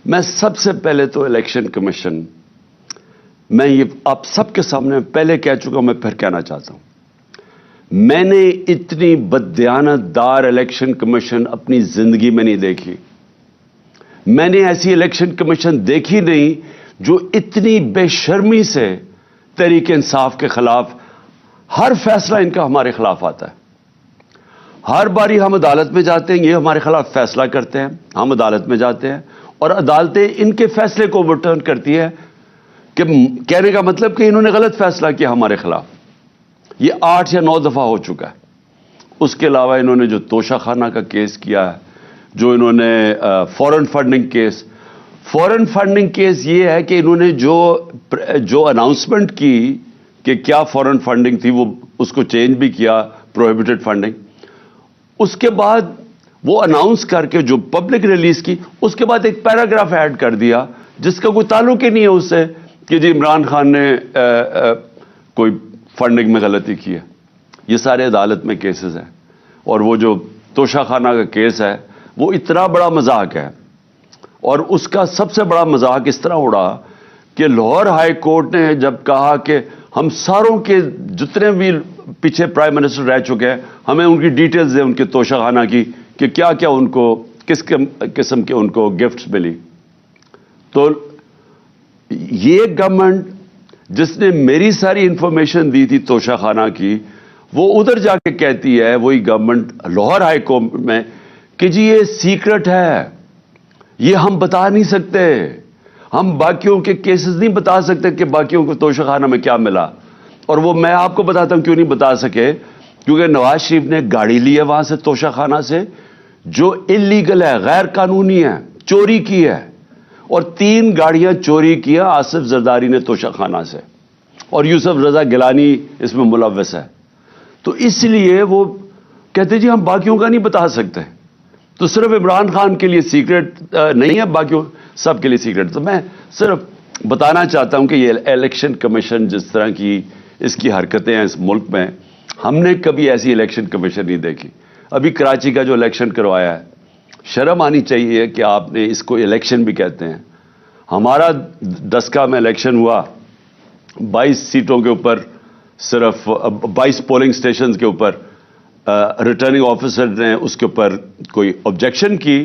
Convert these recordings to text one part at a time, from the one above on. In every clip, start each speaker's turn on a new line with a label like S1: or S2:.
S1: میں سب سے پہلے تو الیکشن کمیشن، میں یہ آپ سب کے سامنے پہلے کہہ چکا ہوں، میں پھر کہنا چاہتا ہوں، میں نے اتنی بددیانت دار الیکشن کمیشن اپنی زندگی میں نہیں دیکھی. میں نے ایسی الیکشن کمیشن دیکھی نہیں جو اتنی بے شرمی سے تحریک انصاف کے خلاف ہر فیصلہ ان کا ہمارے خلاف آتا ہے. ہر باری ہم عدالت میں جاتے ہیں، یہ ہمارے خلاف فیصلہ کرتے ہیں، ہم عدالت میں جاتے ہیں اور عدالتیں ان کے فیصلے کو اوورٹرن کرتی ہے، کہ کہنے کا مطلب کہ انہوں نے غلط فیصلہ کیا ہمارے خلاف. یہ 8 یا 9 دفعہ ہو چکا ہے. اس کے علاوہ انہوں نے جو توشہ خانہ کا کیس کیا ہے، جو انہوں نے فورن فنڈنگ کیس یہ ہے کہ انہوں نے جو اناؤنسمنٹ کی کہ کیا فورن فنڈنگ تھی، وہ اس کو چینج بھی کیا، پروہیبٹڈ فنڈنگ. اس کے بعد وہ اناؤنس کر کے جو پبلک ریلیز کی، اس کے بعد ایک پیراگراف ایڈ کر دیا جس کا کوئی تعلق ہی نہیں ہے اس سے کہ جی عمران خان نے کوئی فنڈنگ میں غلطی کی ہے. یہ سارے عدالت میں کیسز ہیں. اور وہ جو توشہ خانہ کا کیس ہے وہ اتنا بڑا مذاق ہے، اور اس کا سب سے بڑا مذاق اس طرح اڑا کہ لاہور ہائی کورٹ نے جب کہا کہ ہم ساروں کے جتنے بھی پیچھے پرائم منسٹر رہ چکے ہیں، ہمیں ان کی ڈیٹیلز دیں ان کے توشہ خانہ کی، کہ کیا کیا ان کو کس قسم کے ان کو گفٹس ملی. تو یہ گورنمنٹ جس نے میری ساری انفارمیشن دی تھی توشہ خانہ کی، وہ ادھر جا کے کہتی ہے وہی گورنمنٹ لاہور ہائی کورٹ میں کہ جی یہ سیکرٹ ہے، یہ ہم بتا نہیں سکتے، ہم باقیوں کے کیسز نہیں بتا سکتے کہ باقیوں کو توشہ خانہ میں کیا ملا. اور وہ میں آپ کو بتاتا ہوں کیوں نہیں بتا سکے، کیونکہ نواز شریف نے گاڑی لی ہے وہاں سے توشہ خانہ سے جو اللیگل ہے، غیر قانونی ہے، چوری کی ہے، اور 3 گاڑیاں چوری کیا آصف زرداری نے توشہ خانہ سے، اور یوسف رضا گیلانی اس میں ملوث ہے. تو اس لیے وہ کہتے جی ہم باقیوں کا نہیں بتا سکتے. تو صرف عمران خان کے لیے سیکرٹ نہیں ہے، باقیوں سب کے لیے سیکرٹ. تو میں صرف بتانا چاہتا ہوں کہ یہ الیکشن کمیشن جس طرح کی اس کی حرکتیں ہیں اس ملک میں، ہم نے کبھی ایسی الیکشن کمیشن نہیں دیکھی. ابھی کراچی کا جو الیکشن کروایا ہے، شرم آنی چاہیے کہ آپ نے اس کو الیکشن بھی کہتے ہیں. ہمارا ڈسکا میں الیکشن ہوا، 22 سیٹوں کے اوپر، صرف 22 پولنگ سٹیشنز کے اوپر ریٹرننگ آفیسر نے اس کے اوپر کوئی آبجیکشن کی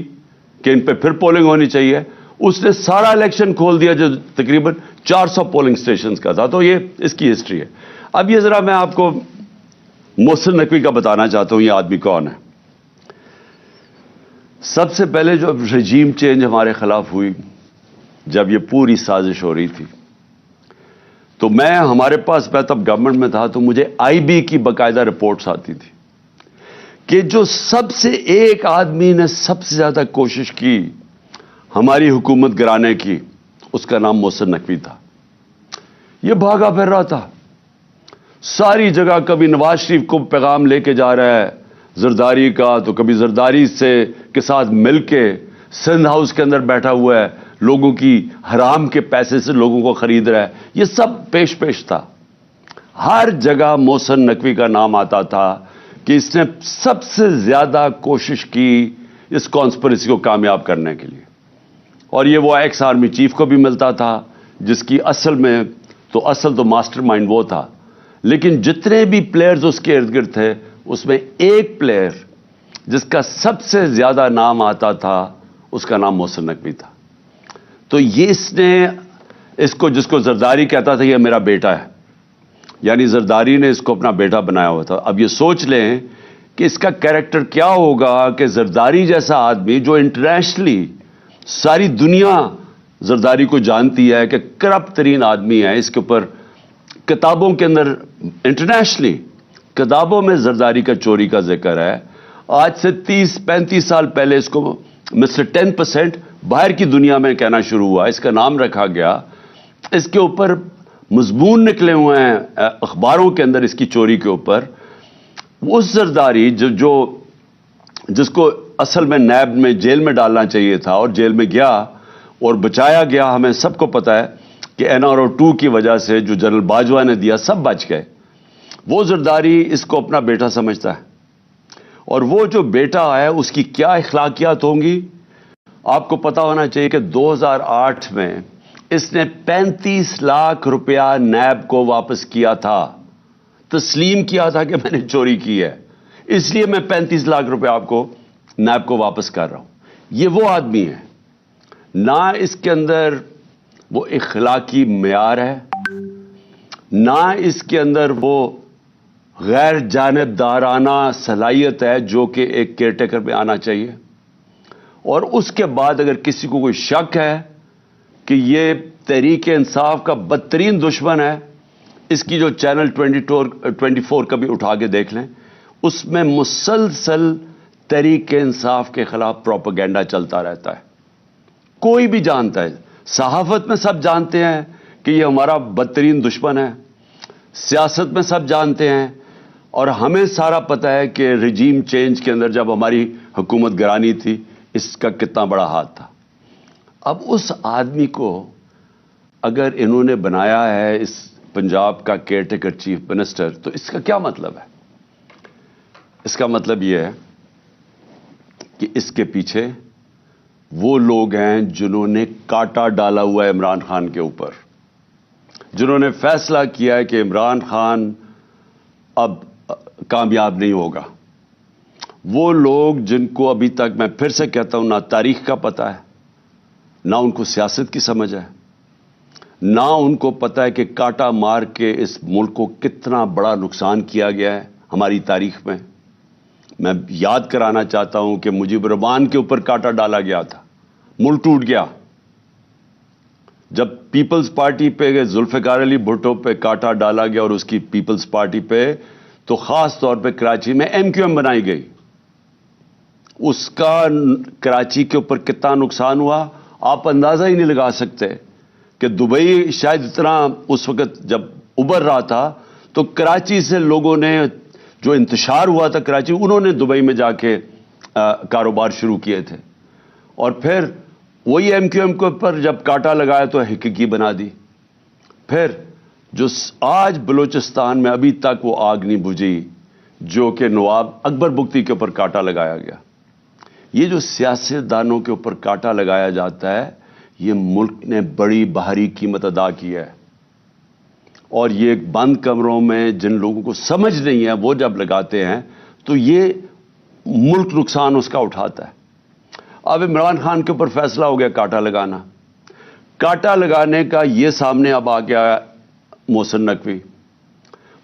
S1: کہ ان پہ پھر پولنگ ہونی چاہیے. اس نے سارا الیکشن کھول دیا جو تقریباً 400 پولنگ سٹیشنز کا تھا. تو یہ اس کی ہسٹری ہے. اب یہ ذرا میں آپ کو محسن نقوی کا بتانا چاہتا ہوں یہ آدمی کون ہے. سب سے پہلے جو رجیم چینج ہمارے خلاف ہوئی، جب یہ پوری سازش ہو رہی تھی، تو ہمارے پاس میں تب گورنمنٹ میں تھا، تو مجھے آئی بی کی باقاعدہ رپورٹس آتی تھی کہ جو سب سے ایک آدمی نے سب سے زیادہ کوشش کی ہماری حکومت گرانے کی، اس کا نام محسن نقوی تھا. یہ بھاگا پھر رہا تھا ساری جگہ، کبھی نواز شریف کو پیغام لے کے جا رہا ہے زرداری کا، تو کبھی زرداری کے ساتھ مل کے سندھ ہاؤس کے اندر بیٹھا ہوا ہے، لوگوں کی حرام کے پیسے سے لوگوں کو خرید رہا ہے. یہ سب پیش تھا. ہر جگہ محسن نقوی کا نام آتا تھا کہ اس نے سب سے زیادہ کوشش کی اس کانسپریسی کو کامیاب کرنے کے لیے. اور یہ وہ ایکس آرمی چیف کو بھی ملتا تھا جس کی اصل تو ماسٹر مائنڈ وہ تھا. لیکن جتنے بھی پلیئرز اس کے ارد گرد تھے، اس میں ایک پلیئر جس کا سب سے زیادہ نام آتا تھا، اس کا نام محسن نقوی تھا. تو یہ جس کو زرداری کہتا تھا یہ میرا بیٹا ہے، یعنی زرداری نے اس کو اپنا بیٹا بنایا ہوا تھا. اب یہ سوچ لیں کہ اس کا کیریکٹر کیا ہوگا کہ زرداری جیسا آدمی جو انٹرنیشنلی ساری دنیا زرداری کو جانتی ہے کہ کرپٹ ترین آدمی ہے، اس کے اوپر کتابوں کے اندر انٹرنیشنلی کتابوں میں زرداری کا چوری کا ذکر ہے. آج سے 30-35 سال پہلے اس کو مسٹر 10% باہر کی دنیا میں کہنا شروع ہوا، اس کا نام رکھا گیا. اس کے اوپر مضمون نکلے ہوئے ہیں اخباروں کے اندر اس کی چوری کے اوپر. اس زرداری جس کو اصل میں نیب میں جیل میں ڈالنا چاہیے تھا اور جیل میں گیا اور بچایا گیا، ہمیں سب کو پتا ہے کہ NRO 2 کی وجہ سے جو جنرل باجوہ نے دیا سب بچ گئے. وہ زرداری اس کو اپنا بیٹا سمجھتا ہے، اور وہ جو بیٹا ہے اس کی کیا اخلاقیات ہوں گی آپ کو پتا ہونا چاہیے کہ 2008 میں اس نے 35 لاکھ روپیہ نیب کو واپس کیا تھا، تسلیم کیا تھا کہ میں نے چوری کی ہے، اس لیے میں 35 لاکھ روپے آپ کو نیب کو واپس کر رہا ہوں۔ یہ وہ آدمی ہے، نہ اس کے اندر وہ اخلاقی معیار ہے، نہ اس کے اندر وہ غیر جانبدارانہ صلاحیت ہے جو کہ ایک کیئر ٹیکر میں آنا چاہیے۔ اور اس کے بعد اگر کسی کو کوئی شک ہے کہ یہ تحریک انصاف کا بدترین دشمن ہے، اس کی جو چینل 24 کا بھی اٹھا کے دیکھ لیں، اس میں مسلسل تحریک انصاف کے خلاف پروپیگنڈا چلتا رہتا ہے۔ کوئی بھی جانتا ہے، صحافت میں سب جانتے ہیں کہ یہ ہمارا بدترین دشمن ہے، سیاست میں سب جانتے ہیں، اور ہمیں سارا پتہ ہے کہ رجیم چینج کے اندر جب ہماری حکومت گرانی تھی اس کا کتنا بڑا ہاتھ تھا۔ اب اس آدمی کو اگر انہوں نے بنایا ہے اس پنجاب کا کیئر ٹیکر چیف منسٹر، تو اس کا کیا مطلب ہے؟ اس کا مطلب یہ ہے کہ اس کے پیچھے وہ لوگ ہیں جنہوں نے کاٹا ڈالا ہوا ہے عمران خان کے اوپر، جنہوں نے فیصلہ کیا ہے کہ عمران خان اب کامیاب نہیں ہوگا۔ وہ لوگ جن کو ابھی تک میں پھر سے کہتا ہوں نہ تاریخ کا پتہ ہے، نہ ان کو سیاست کی سمجھ ہے، نہ ان کو پتہ ہے کہ کاٹا مار کے اس ملک کو کتنا بڑا نقصان کیا گیا ہے ہماری تاریخ میں۔ میں یاد کرانا چاہتا ہوں کہ مجیب الرحمان کے اوپر کاٹا ڈالا گیا تھا، ملک ٹوٹ گیا۔ جب پیپلز پارٹی پہ ذوالفقار علی بھٹو پہ کاٹا ڈالا گیا اور اس کی پیپلز پارٹی پہ، تو خاص طور پہ کراچی میں MQM بنائی گئی، اس کا کراچی کے اوپر کتنا نقصان ہوا آپ اندازہ ہی نہیں لگا سکتے۔ کہ دبئی شاید اتنا اس وقت جب ابھر رہا تھا تو کراچی سے لوگوں نے جو انتشار ہوا تھا کراچی، انہوں نے دبئی میں جا کے کاروبار شروع کیے تھے، اور پھر وہی MQM کے اوپر جب کاٹا لگایا تو حقیقی بنا دی۔ پھر جو آج بلوچستان میں ابھی تک وہ آگ نہیں بجھی جو کہ نواب اکبر بگٹی کے اوپر کاٹا لگایا گیا۔ یہ جو سیاستدانوں کے اوپر کاٹا لگایا جاتا ہے، یہ ملک نے بڑی بھاری قیمت ادا کی ہے، اور یہ بند کمروں میں جن لوگوں کو سمجھ نہیں ہے وہ جب لگاتے ہیں تو یہ ملک نقصان اس کا اٹھاتا ہے۔ اب عمران خان کے اوپر فیصلہ ہو گیا کاٹا لگانا، کاٹا لگانے کا یہ سامنے اب آ گیا محسن نقوی۔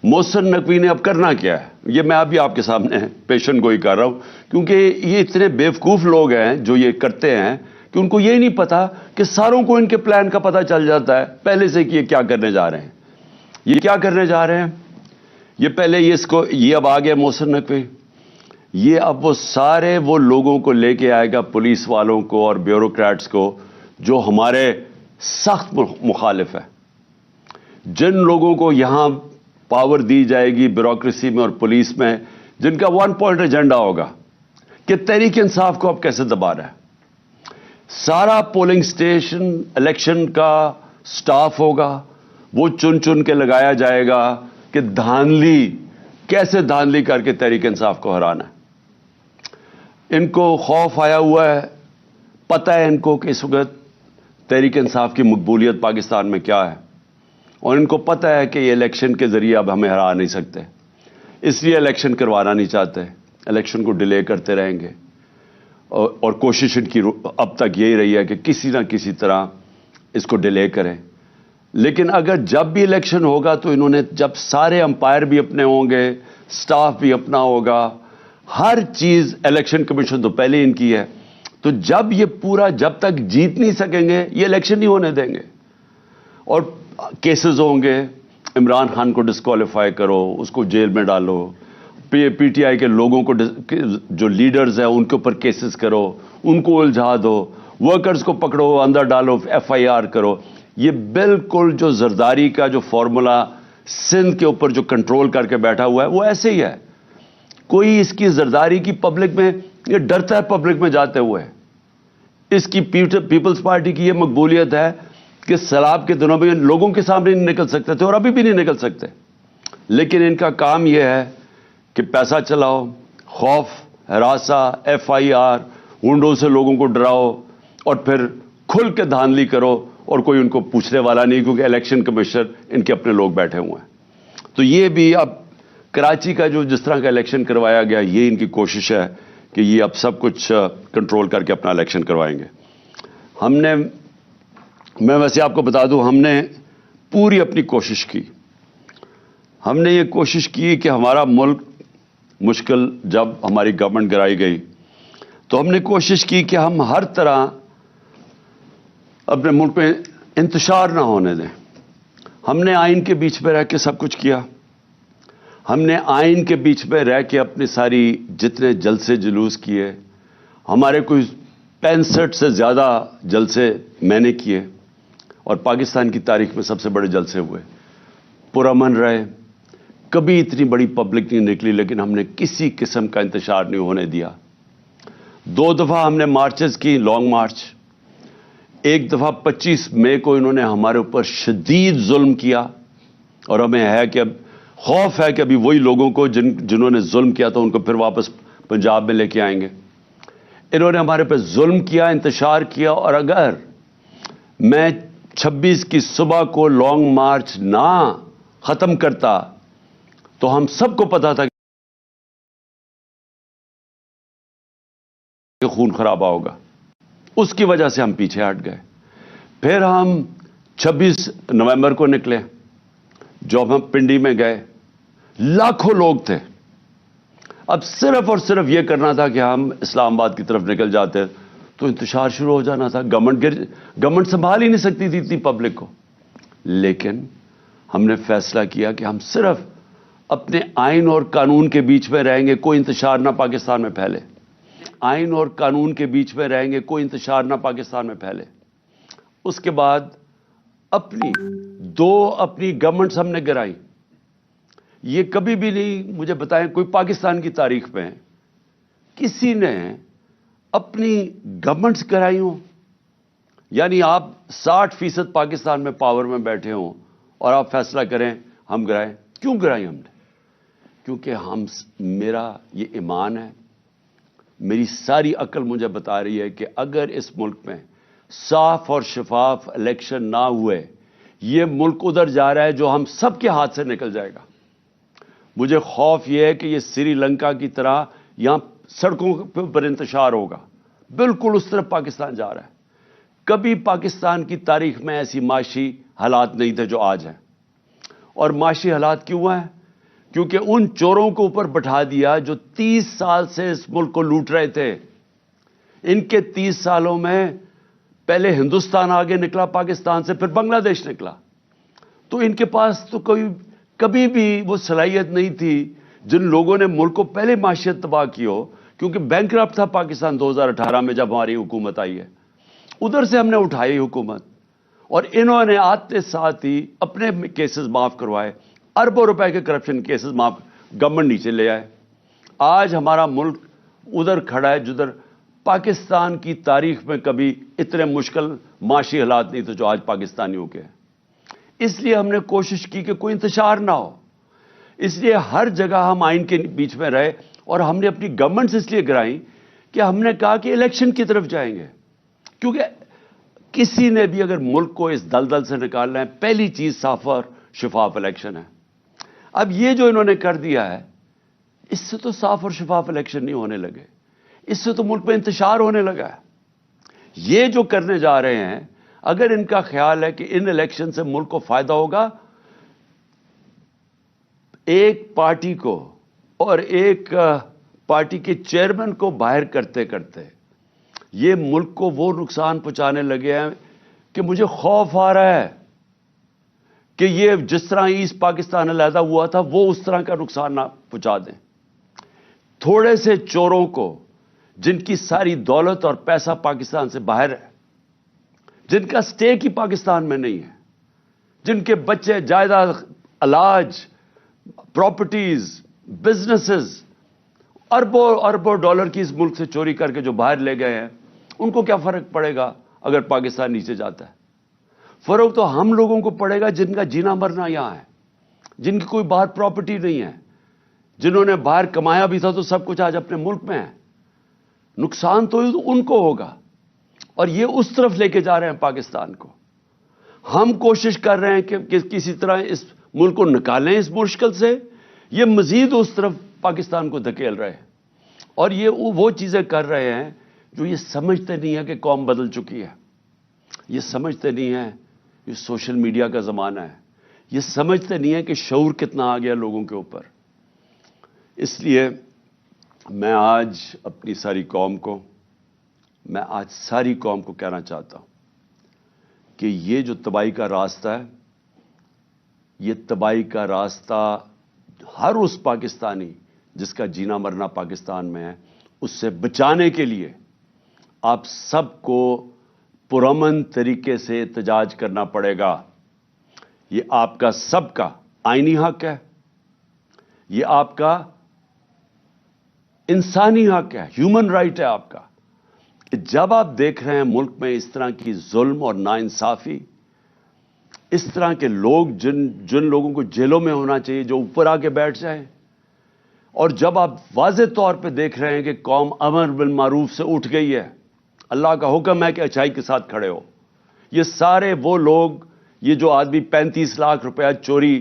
S1: محسن نقوی نے اب کرنا کیا ہے، یہ میں ابھی آپ کے سامنے پیشن گوئی کر رہا ہوں، کیونکہ یہ اتنے بیوقوف لوگ ہیں جو یہ کرتے ہیں کہ ان کو یہ نہیں پتا کہ ساروں کو ان کے پلان کا پتہ چل جاتا ہے پہلے سے کہ یہ کیا کرنے جا رہے ہیں۔ یہ کیا کرنے جا رہے ہیں؟ یہ پہلے یہ اب آ گیا محسن نقوی، یہ اب وہ سارے وہ لوگوں کو لے کے آئے گا، پولیس والوں کو اور بیوروکریٹس کو جو ہمارے سخت مخالف ہے، جن لوگوں کو یہاں پاور دی جائے گی بیوروکریسی میں اور پولیس میں، جن کا 1 پوائنٹ ایجنڈا ہوگا کہ تحریک انصاف کو اب کیسے دبا رہا ہے۔ سارا پولنگ سٹیشن الیکشن کا سٹاف ہوگا، وہ چن چن کے لگایا جائے گا کہ دھاندلی کیسے دھاندلی کر کے تحریک انصاف کو ہرانا ہے۔ ان کو خوف آیا ہوا ہے، پتہ ہے ان کو کہ اس وقت تحریک انصاف کی مقبولیت پاکستان میں کیا ہے، اور ان کو پتہ ہے کہ یہ الیکشن کے ذریعے اب ہمیں ہرا نہیں سکتے، اس لیے الیکشن کروانا نہیں چاہتے، الیکشن کو ڈیلے کرتے رہیں گے، اور کوشش ان کی اب تک یہی رہی ہے کہ کسی نہ کسی طرح اس کو ڈیلے کریں۔ لیکن اگر جب بھی الیکشن ہوگا تو انہوں نے جب سارے امپائر بھی اپنے ہوں گے، سٹاف بھی اپنا ہوگا، ہر چیز الیکشن کمیشن تو پہلے ان کی ہے، تو جب یہ پورا جب تک جیت نہیں سکیں گے یہ الیکشن نہیں ہونے دیں گے، اور کیسز ہوں گے، عمران خان کو ڈسکوالیفائی کرو، اس کو جیل میں ڈالو، PTI کے لوگوں کو جو لیڈرز ہیں ان کے اوپر کیسز کرو، ان کو الجھا دو، ورکرز کو پکڑو اندر ڈالو، FIR کرو۔ یہ بالکل جو زرداری کا جو فارمولا سندھ کے اوپر جو کنٹرول کر کے بیٹھا ہوا ہے وہ ایسے ہی ہے۔ کوئی اس کی زرداری کی پبلک میں، یہ ڈرتا ہے پبلک میں جاتے ہوئے۔ اس کی پیپلز پارٹی کی یہ مقبولیت ہے کہ سیلاب کے دنوں میں لوگوں کے سامنے نہیں نکل سکتے تھے اور ابھی بھی نہیں نکل سکتے، لیکن ان کا کام یہ ہے کہ پیسہ چلاؤ، خوف ہراساں، FIR، گنڈوں سے لوگوں کو ڈراؤ، اور پھر کھل کے دھاندلی کرو اور کوئی ان کو پوچھنے والا نہیں, کیونکہ الیکشن کمشنر ان کے اپنے لوگ بیٹھے ہوئے ہیں. تو یہ بھی اب کراچی کا جو جس طرح کا الیکشن کروایا گیا, یہ ان کی کوشش ہے کہ یہ اب سب کچھ کنٹرول کر کے اپنا الیکشن کروائیں گے. میں ویسے آپ کو بتا دوں, ہم نے پوری اپنی کوشش کی. ہم نے یہ کوشش کی کہ ہمارا ملک مشکل جب ہماری گورنمنٹ گرائی گئی تو ہم نے کوشش کی کہ ہم ہر طرح اپنے ملک میں انتشار نہ ہونے دیں. ہم نے آئین کے بیچ میں رہ کے سب کچھ کیا. ہم نے آئین کے بیچ میں رہ کے اپنی ساری جتنے جلسے جلوس کیے, ہمارے کوئی 65 سے زیادہ جلسے میں نے کیے, اور پاکستان کی تاریخ میں سب سے بڑے جلسے ہوئے. پرامن رہے, کبھی اتنی بڑی پبلک نہیں نکلی, لیکن ہم نے کسی قسم کا انتشار نہیں ہونے دیا. 2 دفعہ ہم نے مارچز کی, لانگ مارچ. ایک دفعہ 25 مئی کو انہوں نے ہمارے اوپر شدید ظلم کیا, اور ہمیں ہے کہ اب خوف ہے کہ ابھی وہی لوگوں کو جنہوں نے ظلم کیا تھا ان کو پھر واپس پنجاب میں لے کے آئیں گے. انہوں نے ہمارے پہ ظلم کیا, انتشار کیا, اور اگر میں 26 کی صبح کو لانگ مارچ نہ ختم کرتا تو ہم سب کو پتا تھا کہ خون خرابہ ہوگا. اس کی وجہ سے ہم پیچھے ہٹ گئے. پھر ہم 26 نومبر کو نکلے. جب ہم پنڈی میں گئے, لاکھوں لوگ تھے. اب صرف اور صرف یہ کرنا تھا کہ ہم اسلام آباد کی طرف نکل جاتے تو انتشار شروع ہو جانا تھا. گورنمنٹ سنبھال ہی نہیں سکتی تھی اتنی پبلک کو. لیکن ہم نے فیصلہ کیا کہ ہم صرف اپنے آئین اور قانون کے بیچ میں رہیں گے, کوئی انتشار نہ پاکستان میں پھیلے. آئین اور قانون کے بیچ میں رہیں گے, کوئی انتشار نہ پاکستان میں پھیلے. اس کے بعد اپنی گورنمنٹس ہم نے گرائی. یہ کبھی بھی نہیں, مجھے بتائیں کوئی پاکستان کی تاریخ میں کسی نے اپنی گورنمنٹس گرائی ہوں؟ یعنی آپ 60% پاکستان میں پاور میں بیٹھے ہوں اور آپ فیصلہ کریں ہم گرائیں. کیوں گرائی ہم نے؟ کیونکہ میرا یہ ایمان ہے, میری ساری عقل مجھے بتا رہی ہے کہ اگر اس ملک میں صاف اور شفاف الیکشن نہ ہوئے, یہ ملک ادھر جا رہا ہے جو ہم سب کے ہاتھ سے نکل جائے گا. مجھے خوف یہ ہے کہ یہ سری لنکا کی طرح یہاں سڑکوں پر انتشار ہوگا. بالکل اس طرف پاکستان جا رہا ہے. کبھی پاکستان کی تاریخ میں ایسی معاشی حالات نہیں تھے جو آج ہیں. اور معاشی حالات کیوں ہیں؟ کیونکہ ان چوروں کو اوپر بٹھا دیا جو 30 سال سے اس ملک کو لوٹ رہے تھے. ان کے 30 سالوں میں پہلے ہندوستان آگے نکلا پاکستان سے, پھر بنگلہ دیش نکلا. تو ان کے پاس تو کبھی بھی وہ صلاحیت نہیں تھی جن لوگوں نے ملک کو پہلے معیشت تباہ کی ہو, کیونکہ بینکرپٹ تھا پاکستان 2018 میں جب ہماری حکومت آئی ہے. ادھر سے ہم نے اٹھائی حکومت, اور انہوں نے آتے ساتھ ہی اپنے کیسز معاف کروائے. اربوں روپے کے کرپشن کیسز معاف, گورنمنٹ نیچے لے آئے. آج ہمارا ملک ادھر کھڑا ہے جدھر پاکستان کی تاریخ میں کبھی اتنے مشکل معاشی حالات نہیں تھے جو آج پاکستانیوں کے ہیں. اس لیے ہم نے کوشش کی کہ کوئی انتشار نہ ہو. اس لیے ہر جگہ ہم آئین کے بیچ میں رہے, اور ہم نے اپنی گورنمنٹس اس لیے گرائیں کہ ہم نے کہا کہ الیکشن کی طرف جائیں گے. کیونکہ کسی نے بھی اگر ملک کو اس دلدل سے نکالنا ہے, پہلی چیز صاف اور شفاف الیکشن ہے. اب یہ جو انہوں نے کر دیا ہے, اس سے تو صاف اور شفاف الیکشن نہیں ہونے لگے, اس سے تو ملک میں انتشار ہونے لگا ہے. یہ جو کرنے جا رہے ہیں, اگر ان کا خیال ہے کہ ان الیکشن سے ملک کو فائدہ ہوگا, ایک پارٹی کو اور ایک پارٹی کے چیئرمین کو باہر کرتے کرتے یہ ملک کو وہ نقصان پہنچانے لگے ہیں کہ مجھے خوف آ رہا ہے کہ یہ جس طرح ایسٹ پاکستان علیحدہ ہوا تھا وہ اس طرح کا نقصان نہ پہنچا دیں. تھوڑے سے چوروں کو جن کی ساری دولت اور پیسہ پاکستان سے باہر ہے, جن کا سٹیک ہی پاکستان میں نہیں ہے, جن کے بچے جائیداد, علاج, پراپرٹیز, بزنسز اربوں اربوں ڈالر کی اس ملک سے چوری کر کے جو باہر لے گئے ہیں, ان کو کیا فرق پڑے گا اگر پاکستان نیچے جاتا ہے؟ فرق تو ہم لوگوں کو پڑے گا جن کا جینا مرنا یہاں ہے, جن کی کوئی باہر پراپرٹی نہیں ہے, جنہوں نے باہر کمایا بھی تھا تو سب کچھ آج اپنے ملک میں ہے. نقصان تو ان کو ہوگا. اور یہ اس طرف لے کے جا رہے ہیں پاکستان کو. ہم کوشش کر رہے ہیں کہ کسی طرح اس ملک کو نکالیں اس مشکل سے، یہ مزید اس طرف پاکستان کو دھکیل رہے ہیں. اور یہ وہ چیزیں کر رہے ہیں جو یہ سمجھتے نہیں ہیں کہ قوم بدل چکی ہے. یہ سمجھتے نہیں ہیں یہ سوشل میڈیا کا زمانہ ہے. یہ سمجھتے نہیں ہیں کہ شعور کتنا آ گیا لوگوں کے اوپر. اس لیے میں آج اپنی ساری قوم کو کہنا چاہتا ہوں کہ یہ جو تباہی کا راستہ ہے، یہ تباہی کا راستہ ہر اس پاکستانی جس کا جینا مرنا پاکستان میں ہے، اس سے بچانے کے لیے آپ سب کو پرامن طریقے سے احتجاج کرنا پڑے گا. یہ آپ کا سب کا آئینی حق ہے، یہ آپ کا انسانی حق ہے، ہیومن رائٹ ہے آپ کا. جب آپ دیکھ رہے ہیں ملک میں اس طرح کی ظلم اور ناانصافی، اس طرح کے لوگ جن لوگوں کو جیلوں میں ہونا چاہیے جو اوپر آ کے بیٹھ جائیں، اور جب آپ واضح طور پہ دیکھ رہے ہیں کہ قوم امر بالمعروف سے اٹھ گئی ہے، اللہ کا حکم ہے کہ اچھائی کے ساتھ کھڑے ہو. یہ سارے وہ لوگ، یہ جو آدمی 35 لاکھ روپیہ چوری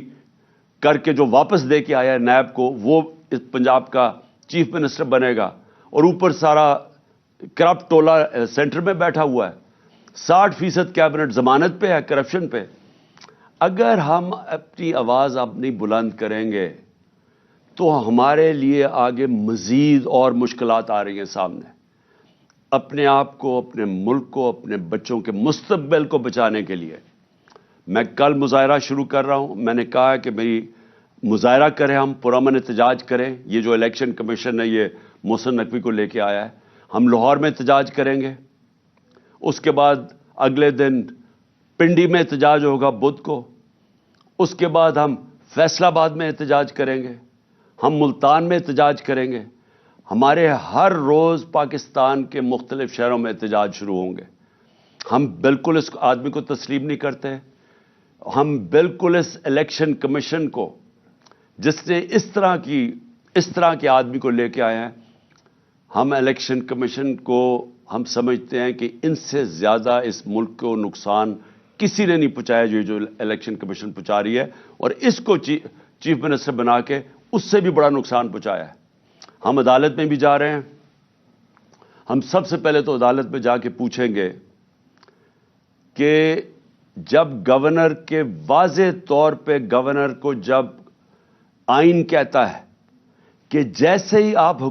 S1: کر کے جو واپس دے کے آیا ہے نیب کو، وہ اس پنجاب کا چیف منسٹر بنے گا، اور اوپر سارا کرپٹ ٹولہ سینٹر میں بیٹھا ہوا ہے. 60% کیبنٹ ضمانت پہ ہے کرپشن پہ. اگر ہم اپنی آواز اب نہیں بلند کریں گے تو ہمارے لیے آگے مزید اور مشکلات آ رہی ہیں سامنے. اپنے آپ کو، اپنے ملک کو، اپنے بچوں کے مستقبل کو بچانے کے لیے میں کل مظاہرہ شروع کر رہا ہوں. میں نے کہا کہ میری مظاہرہ کریں، ہم پرامن احتجاج کریں. یہ جو الیکشن کمیشن ہے یہ محسن نقوی کو لے کے آیا ہے، ہم لاہور میں احتجاج کریں گے. اس کے بعد اگلے دن پنڈی میں احتجاج ہوگا بدھ کو. اس کے بعد ہم فیصل آباد میں احتجاج کریں گے، ہم ملتان میں احتجاج کریں گے. ہمارے ہر روز پاکستان کے مختلف شہروں میں احتجاج شروع ہوں گے. ہم بالکل اس آدمی کو تسلیم نہیں کرتے. ہم بالکل اس الیکشن کمیشن کو، جس نے اس طرح کے آدمی کو لے کے آئے ہیں، ہم الیکشن کمیشن کو ہم سمجھتے ہیں کہ ان سے زیادہ اس ملک کو نقصان کسی نے نہیں پہنچایا جو الیکشن کمیشن پہنچا رہی ہے، اور اس کو چیف منسٹر بنا کے اس سے بھی بڑا نقصان پہنچایا ہے. ہم عدالت میں بھی جا رہے ہیں. ہم سب سے پہلے تو عدالت میں جا کے پوچھیں گے کہ جب گورنر کے واضح طور پہ گورنر کو جب آئین کہتا ہے کہ جیسے ہی آپ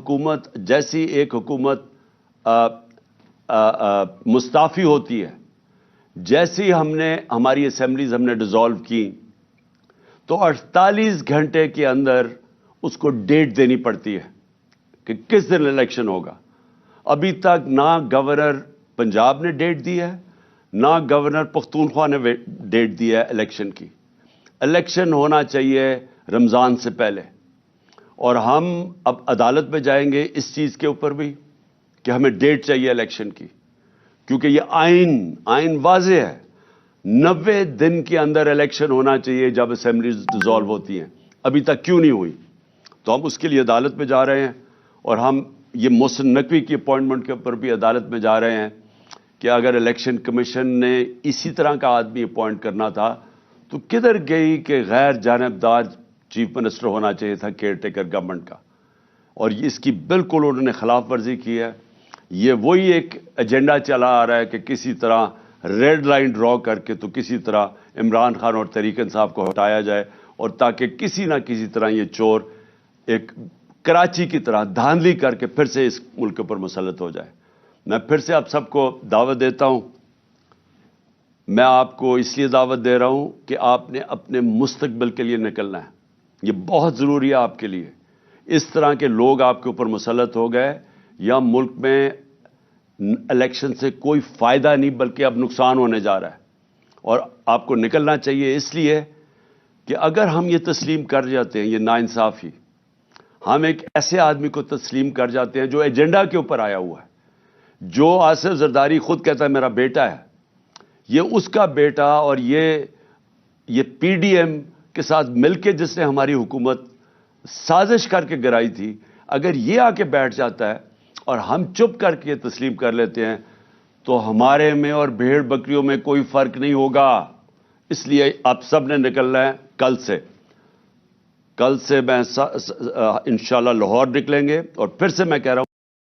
S1: جیسی ایک حکومت مستعفی ہوتی ہے، جیسے ہی ہماری اسمبلیز ہم نے ڈیزالو کی، تو 48 گھنٹے کے اندر اس کو ڈیٹ دینی پڑتی ہے کہ کس دن الیکشن ہوگا. ابھی تک نہ گورنر پنجاب نے ڈیٹ دی ہے، نہ گورنر پختونخوا نے ڈیٹ دی ہے الیکشن کی. الیکشن ہونا چاہیے رمضان سے پہلے. اور ہم اب عدالت میں جائیں گے اس چیز کے اوپر بھی کہ ہمیں ڈیٹ چاہیے الیکشن کی، کیونکہ یہ آئین واضح ہے. 90 دن کے اندر الیکشن ہونا چاہیے جب اسمبلیز ڈیزالو ہوتی ہیں. ابھی تک کیوں نہیں ہوئی؟ تو ہم اس کے لیے عدالت میں جا رہے ہیں. اور ہم یہ محسن نقوی کی اپوائنٹمنٹ کے اوپر بھی عدالت میں جا رہے ہیں کہ اگر الیکشن کمیشن نے اسی طرح کا آدمی اپوائنٹ کرنا تھا تو کدھر گئی کہ غیر جانبدار چیف منسٹر ہونا چاہیے تھا کیئر ٹیکر گورنمنٹ کا. اور اس کی بالکل انہوں نے خلاف ورزی کی ہے. یہ وہی ایک ایجنڈا چلا آ رہا ہے کہ کسی طرح ریڈ لائن ڈرا کر کے تو کسی طرح عمران خان اور تحریک انصاف کو ہٹایا جائے، اور تاکہ کسی نہ کسی طرح یہ چور ایک کراچی کی طرح دھاندلی کر کے پھر سے اس ملک کے اوپر مسلط ہو جائے. میں پھر سے آپ سب کو دعوت دیتا ہوں. میں آپ کو اس لیے دعوت دے رہا ہوں کہ آپ نے اپنے مستقبل کے لیے نکلنا ہے. یہ بہت ضروری ہے آپ کے لیے. اس طرح کے لوگ آپ کے اوپر مسلط ہو گئے یا ملک میں الیکشن سے کوئی فائدہ نہیں بلکہ اب نقصان ہونے جا رہا ہے. اور آپ کو نکلنا چاہیے اس لیے کہ اگر ہم یہ تسلیم کر جاتے ہیں، یہ ناانصافی، ہم ایک ایسے آدمی کو تسلیم کر جاتے ہیں جو ایجنڈا کے اوپر آیا ہوا ہے، جو آصف زرداری خود کہتا ہے میرا بیٹا ہے، یہ اس کا بیٹا، اور یہ پی ڈی ایم کے ساتھ مل کے جس نے ہماری حکومت سازش کر کے گرائی تھی، اگر یہ آ کے بیٹھ جاتا ہے اور ہم چپ کر کے تسلیم کر لیتے ہیں تو ہمارے میں اور بھیڑ بکریوں میں کوئی فرق نہیں ہوگا. اس لیے آپ سب نے نکلنا ہے کل سے میں انشاءاللہ لاہور نکلیں گے. اور پھر سے میں کہہ رہا ہوں